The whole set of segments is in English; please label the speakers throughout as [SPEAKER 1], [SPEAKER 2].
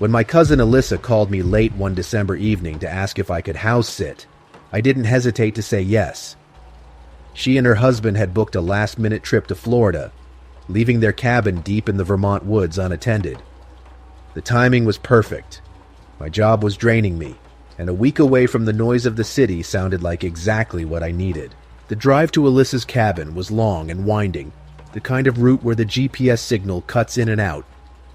[SPEAKER 1] When my cousin Alyssa called me late one December evening to ask if I could house sit, I didn't hesitate to say yes. She and her husband had booked a last-minute trip to Florida, leaving their cabin deep in the Vermont woods unattended. The timing was perfect. My job was draining me, and a week away from the noise of the city sounded like exactly what I needed. The drive to Alyssa's cabin was long and winding, the kind of route where the GPS signal cuts in and out,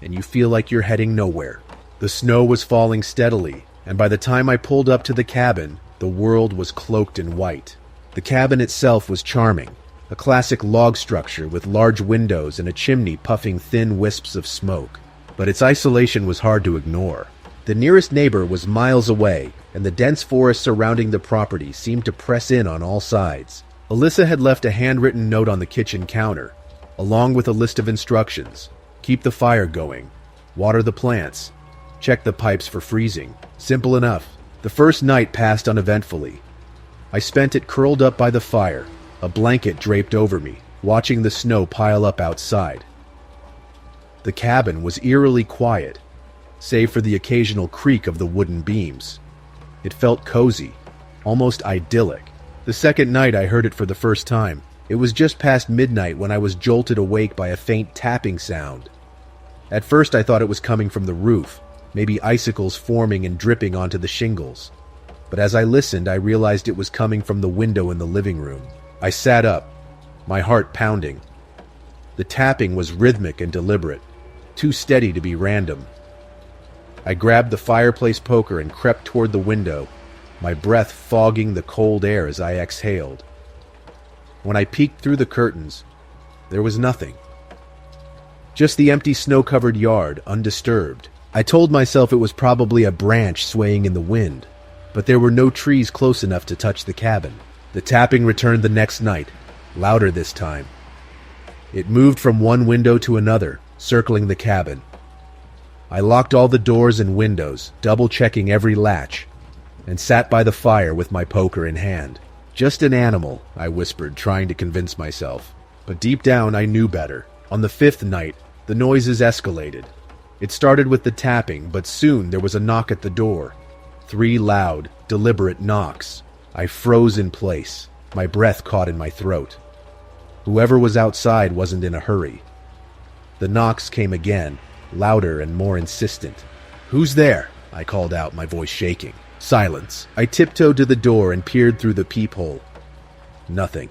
[SPEAKER 1] and you feel like you're heading nowhere. The snow was falling steadily, and by the time I pulled up to the cabin, the world was cloaked in white. The cabin itself was charming, a classic log structure with large windows and a chimney puffing thin wisps of smoke. But its isolation was hard to ignore. The nearest neighbor was miles away, and the dense forest surrounding the property seemed to press in on all sides. Alyssa had left a handwritten note on the kitchen counter, along with a list of instructions. Keep the fire going, water the plants, check the pipes for freezing. Simple enough. The first night passed uneventfully. I spent it curled up by the fire, a blanket draped over me, watching the snow pile up outside. The cabin was eerily quiet, save for the occasional creak of the wooden beams. It felt cozy, almost idyllic. The second night I heard it for the first time. It was just past midnight when I was jolted awake by a faint tapping sound. At first I thought it was coming from the roof, maybe icicles forming and dripping onto the shingles. But as I listened, I realized it was coming from the window in the living room. I sat up, my heart pounding. The tapping was rhythmic and deliberate, too steady to be random. I grabbed the fireplace poker and crept toward the window, my breath fogging the cold air as I exhaled. When I peeked through the curtains, there was nothing. Just the empty snow-covered yard, undisturbed. I told myself it was probably a branch swaying in the wind, but there were no trees close enough to touch the cabin. The tapping returned the next night, louder this time. It moved from one window to another, circling the cabin. I locked all the doors and windows, double-checking every latch, and sat by the fire with my poker in hand. Just an animal, I whispered, trying to convince myself. But deep down, I knew better. On the fifth night, the noises escalated. It started with the tapping, but soon there was a knock at the door. 3 loud, deliberate knocks. I froze in place, my breath caught in my throat. Whoever was outside wasn't in a hurry. The knocks came again, louder and more insistent. "Who's there?" I called out, my voice shaking. Silence. I tiptoed to the door and peered through the peephole. Nothing.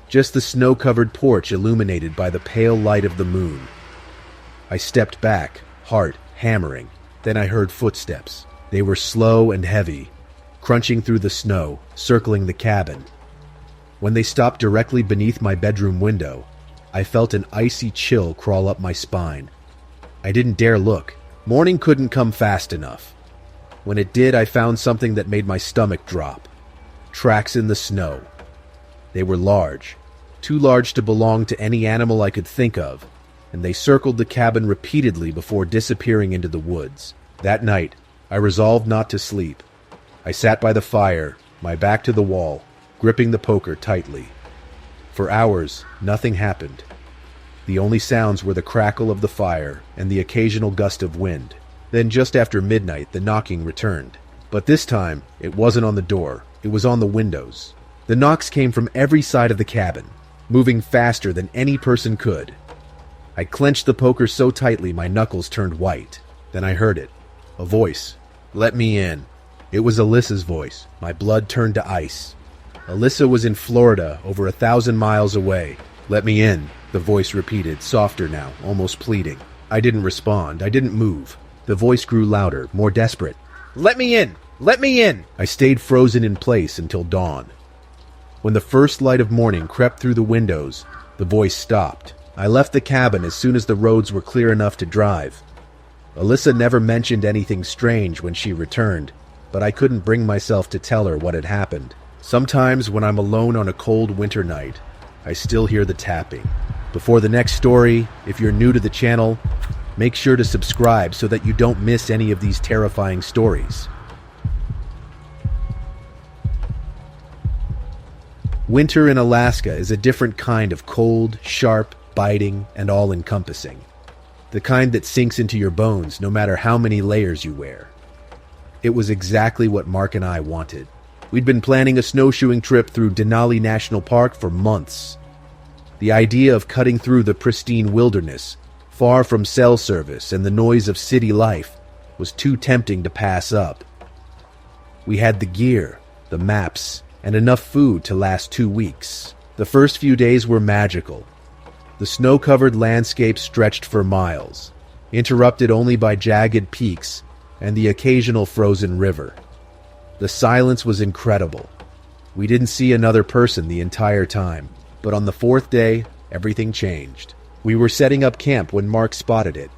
[SPEAKER 1] Just the snow-covered porch illuminated by the pale light of the moon. I stepped back, heart hammering. Then I heard footsteps. They were slow and heavy, crunching through the snow, circling the cabin. When they stopped directly beneath my bedroom window, I felt an icy chill crawl up my spine. I didn't dare look. Morning couldn't come fast enough. When it did, I found something that made my stomach drop. Tracks in the snow. They were large, too large to belong to any animal I could think of, and they circled the cabin repeatedly before disappearing into the woods. That night, I resolved not to sleep. I sat by the fire, my back to the wall, gripping the poker tightly. For hours, nothing happened. The only sounds were the crackle of the fire and the occasional gust of wind. Then just after midnight, the knocking returned. But this time, it wasn't on the door, it was on the windows. The knocks came from every side of the cabin, moving faster than any person could. I clenched the poker so tightly my knuckles turned white. Then I heard it. A voice. "Let me in." It was Alyssa's voice. My blood turned to ice. Alyssa was in Florida, over 1,000 miles away. "Let me in," the voice repeated, softer now, almost pleading. I didn't respond. I didn't move. The voice grew louder, more desperate. "Let me in! Let me in!" I stayed frozen in place until dawn. When the first light of morning crept through the windows, the voice stopped. I left the cabin as soon as the roads were clear enough to drive. Alyssa never mentioned anything strange when she returned, but I couldn't bring myself to tell her what had happened. Sometimes when I'm alone on a cold winter night, I still hear the tapping. Before the next story, if you're new to the channel, make sure to subscribe so that you don't miss any of these terrifying stories. Winter in Alaska is a different kind of cold, sharp, biting, and all-encompassing. The kind that sinks into your bones no matter how many layers you wear. It was exactly what Mark and I wanted. We'd been planning a snowshoeing trip through Denali National Park for months. The idea of cutting through the pristine wilderness, far from cell service and the noise of city life, was too tempting to pass up. We had the gear, the maps, and enough food to last 2 weeks. The first few days were magical. The snow-covered landscape stretched for miles, interrupted only by jagged peaks and the occasional frozen river. The silence was incredible. We didn't see another person the entire time, but on the 4th day, everything changed. We were setting up camp when Mark spotted it,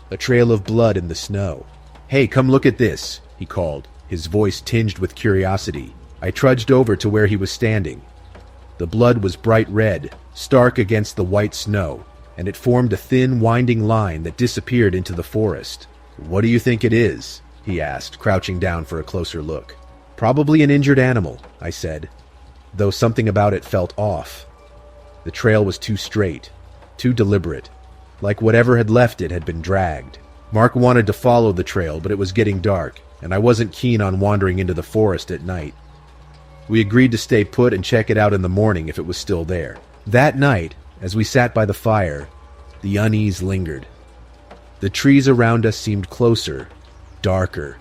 [SPEAKER 1] a trail of blood in the snow. "Hey, come look at this," he called, his voice tinged with curiosity. I trudged over to where he was standing. The blood was bright red, stark against the white snow, and it formed a thin, winding line that disappeared into the forest. "What do you think it is?" he asked, crouching down for a closer look. "Probably an injured animal," I said, though something about it felt off. The trail was too straight, too deliberate, like whatever had left it had been dragged. Mark wanted to follow the trail, but it was getting dark, and I wasn't keen on wandering into the forest at night. We agreed to stay put and check it out in the morning if it was still there. That night, as we sat by the fire, the unease lingered. The trees around us seemed closer, darker,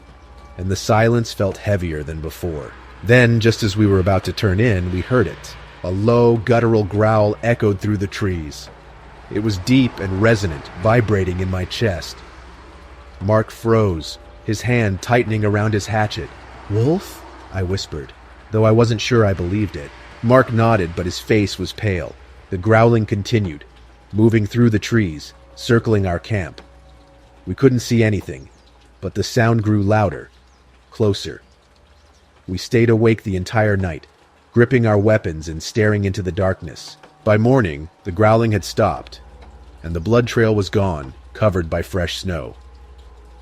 [SPEAKER 1] and the silence felt heavier than before. Then, just as we were about to turn in, we heard it. A low, guttural growl echoed through the trees. It was deep and resonant, vibrating in my chest. Mark froze, his hand tightening around his hatchet. "Wolf?" I whispered, though I wasn't sure I believed it. Mark nodded, but his face was pale. The growling continued, moving through the trees, circling our camp. We couldn't see anything, but the sound grew louder, closer. We stayed awake the entire night, gripping our weapons and staring into the darkness. By morning, the growling had stopped, and the blood trail was gone, covered by fresh snow.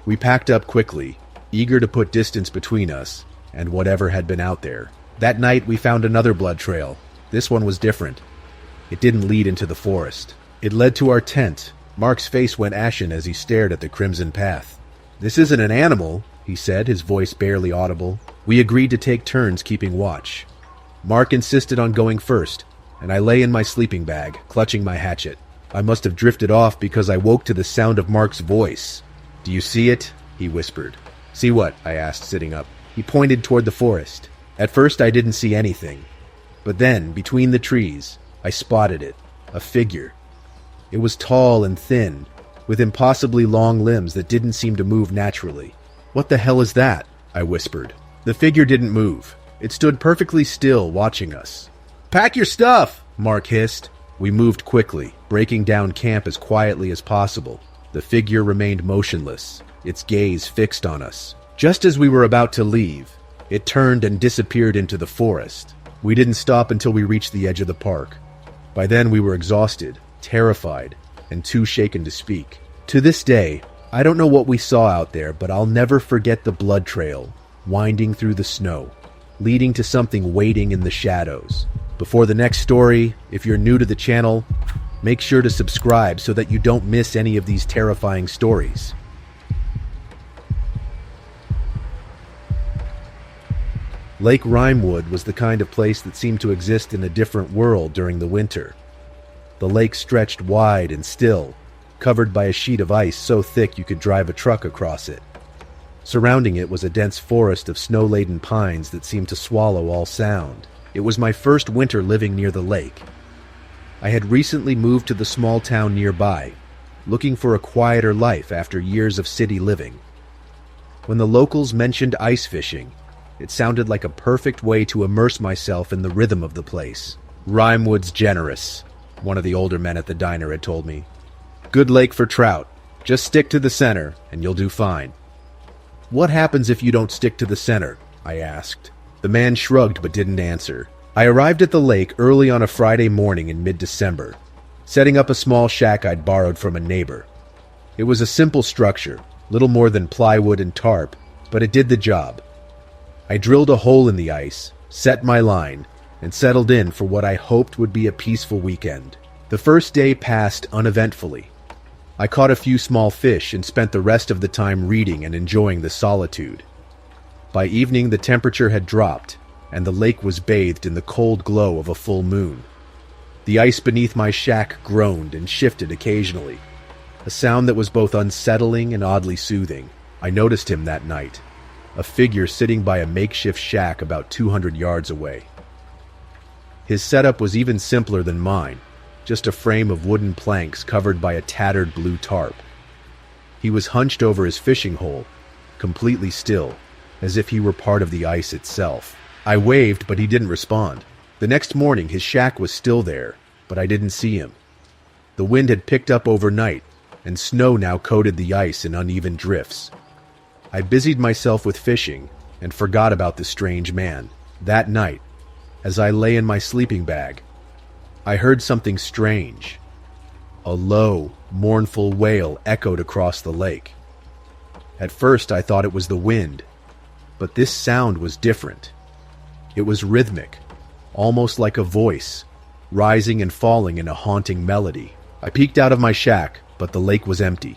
[SPEAKER 1] We packed up quickly, eager to put distance between us and whatever had been out there. That night, we found another blood trail. This one was different. It didn't lead into the forest. It led to our tent. Mark's face went ashen as he stared at the crimson path. "This isn't an animal," he said, his voice barely audible. We agreed to take turns keeping watch. Mark insisted on going first, and I lay in my sleeping bag, clutching my hatchet. I must have drifted off because I woke to the sound of Mark's voice. "Do you see it?" he whispered. "See what?" I asked, sitting up. He pointed toward the forest. At first I didn't see anything, but then, between the trees, I spotted it, a figure. It was tall and thin, with impossibly long limbs that didn't seem to move naturally. "What the hell is that?" I whispered. The figure didn't move. It stood perfectly still, watching us. "Pack your stuff!" Mark hissed. We moved quickly, breaking down camp as quietly as possible. The figure remained motionless, its gaze fixed on us. Just as we were about to leave, it turned and disappeared into the forest. We didn't stop until we reached the edge of the park. By then we were exhausted, terrified, and too shaken to speak. To this day, I don't know what we saw out there, but I'll never forget the blood trail, winding through the snow, leading to something waiting in the shadows. Before the next story, if you're new to the channel, make sure to subscribe so that you don't miss any of these terrifying stories. Lake Rimewood was the kind of place that seemed to exist in a different world during the winter. The lake stretched wide and still, covered by a sheet of ice so thick you could drive a truck across it. Surrounding it was a dense forest of snow-laden pines that seemed to swallow all sound. It was my first winter living near the lake. I had recently moved to the small town nearby, looking for a quieter life after years of city living. When the locals mentioned ice fishing, it sounded like a perfect way to immerse myself in the rhythm of the place. "Rimewood's generous," one of the older men at the diner had told me. "Good lake for trout. Just stick to the center, and you'll do fine." "What happens if you don't stick to the center?" I asked. The man shrugged but didn't answer. I arrived at the lake early on a Friday morning in mid-December, setting up a small shack I'd borrowed from a neighbor. It was a simple structure, little more than plywood and tarp, but it did the job. I drilled a hole in the ice, set my line, and settled in for what I hoped would be a peaceful weekend. The first day passed uneventfully. I caught a few small fish and spent the rest of the time reading and enjoying the solitude. By evening, the temperature had dropped, and the lake was bathed in the cold glow of a full moon. The ice beneath my shack groaned and shifted occasionally, a sound that was both unsettling and oddly soothing. I noticed him that night, a figure sitting by a makeshift shack about 200 yards away. His setup was even simpler than mine, just a frame of wooden planks covered by a tattered blue tarp. He was hunched over his fishing hole, completely still, as if he were part of the ice itself. I waved, but he didn't respond. The next morning, his shack was still there, but I didn't see him. The wind had picked up overnight, and snow now coated the ice in uneven drifts. I busied myself with fishing and forgot about the strange man. That night, as I lay in my sleeping bag, I heard something strange. A low, mournful wail echoed across the lake. At first I thought it was the wind, but this sound was different. It was rhythmic, almost like a voice, rising and falling in a haunting melody. I peeked out of my shack, but the lake was empty.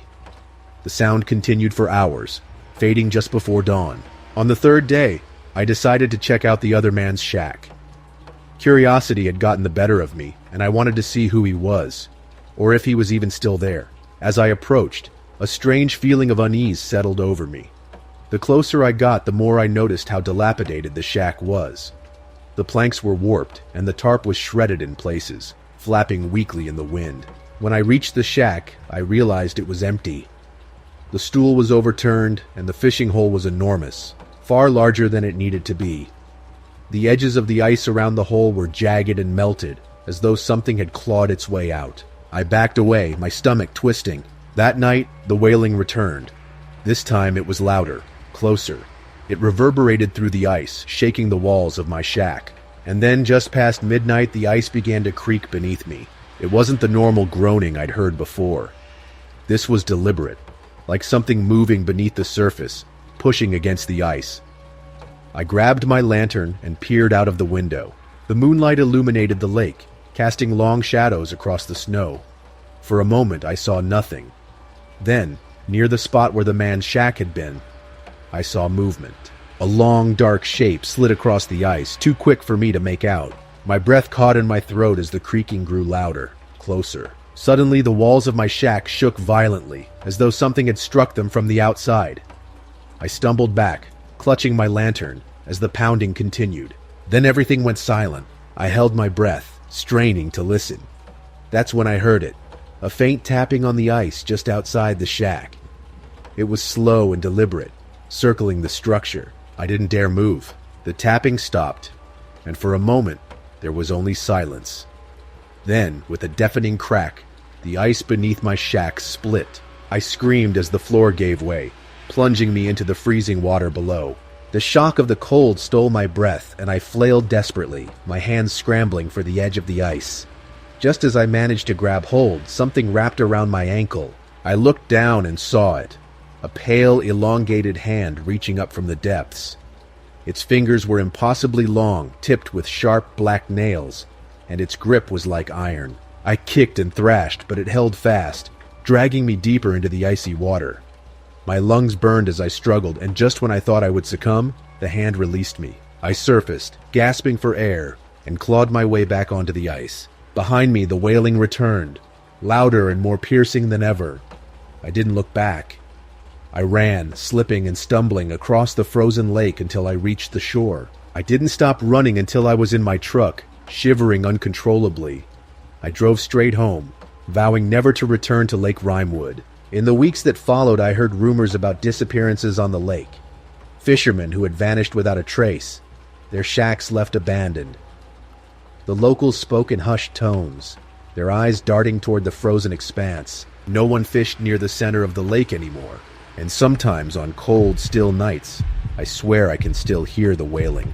[SPEAKER 1] The sound continued for hours, fading just before dawn. On the third day, I decided to check out the other man's shack. Curiosity had gotten the better of me, and I wanted to see who he was, or if he was even still there. As I approached, a strange feeling of unease settled over me. The closer I got, the more I noticed how dilapidated the shack was. The planks were warped, and the tarp was shredded in places, flapping weakly in the wind. When I reached the shack, I realized it was empty. The stool was overturned, and the fishing hole was enormous, far larger than it needed to be. The edges of the ice around the hole were jagged and melted, as though something had clawed its way out. I backed away, my stomach twisting. That night, the wailing returned. This time it was louder, closer. It reverberated through the ice, shaking the walls of my shack. And then, just past midnight, the ice began to creak beneath me. It wasn't the normal groaning I'd heard before. This was deliberate, like something moving beneath the surface, pushing against the ice. I grabbed my lantern and peered out of the window. The moonlight illuminated the lake, casting long shadows across the snow. For a moment, I saw nothing. Then, near the spot where the man's shack had been, I saw movement. A long, dark shape slid across the ice, too quick for me to make out. My breath caught in my throat as the creaking grew louder, closer. Suddenly, the walls of my shack shook violently, as though something had struck them from the outside. I stumbled back, clutching my lantern, as the pounding continued. Then everything went silent. I held my breath, straining to listen. That's when I heard it, a faint tapping on the ice just outside the shack. It was slow and deliberate, circling the structure. I didn't dare move. The tapping stopped, and for a moment, there was only silence. Then, with a deafening crack, the ice beneath my shack split. I screamed as the floor gave way, plunging me into the freezing water below. The shock of the cold stole my breath, and I flailed desperately, my hands scrambling for the edge of the ice. Just as I managed to grab hold, something wrapped around my ankle. I looked down and saw it, a pale, elongated hand reaching up from the depths. Its fingers were impossibly long, tipped with sharp black nails, and its grip was like iron. I kicked and thrashed, but it held fast, dragging me deeper into the icy water. My lungs burned as I struggled, and just when I thought I would succumb, the hand released me. I surfaced, gasping for air, and clawed my way back onto the ice. Behind me, the wailing returned, louder and more piercing than ever. I didn't look back. I ran, slipping and stumbling across the frozen lake until I reached the shore. I didn't stop running until I was in my truck, shivering uncontrollably. I drove straight home, vowing never to return to Lake Rimewood. In the weeks that followed, I heard rumors about disappearances on the lake. Fishermen who had vanished without a trace, their shacks left abandoned. The locals spoke in hushed tones, their eyes darting toward the frozen expanse. No one fished near the center of the lake anymore, and sometimes on cold, still nights, I swear I can still hear the wailing.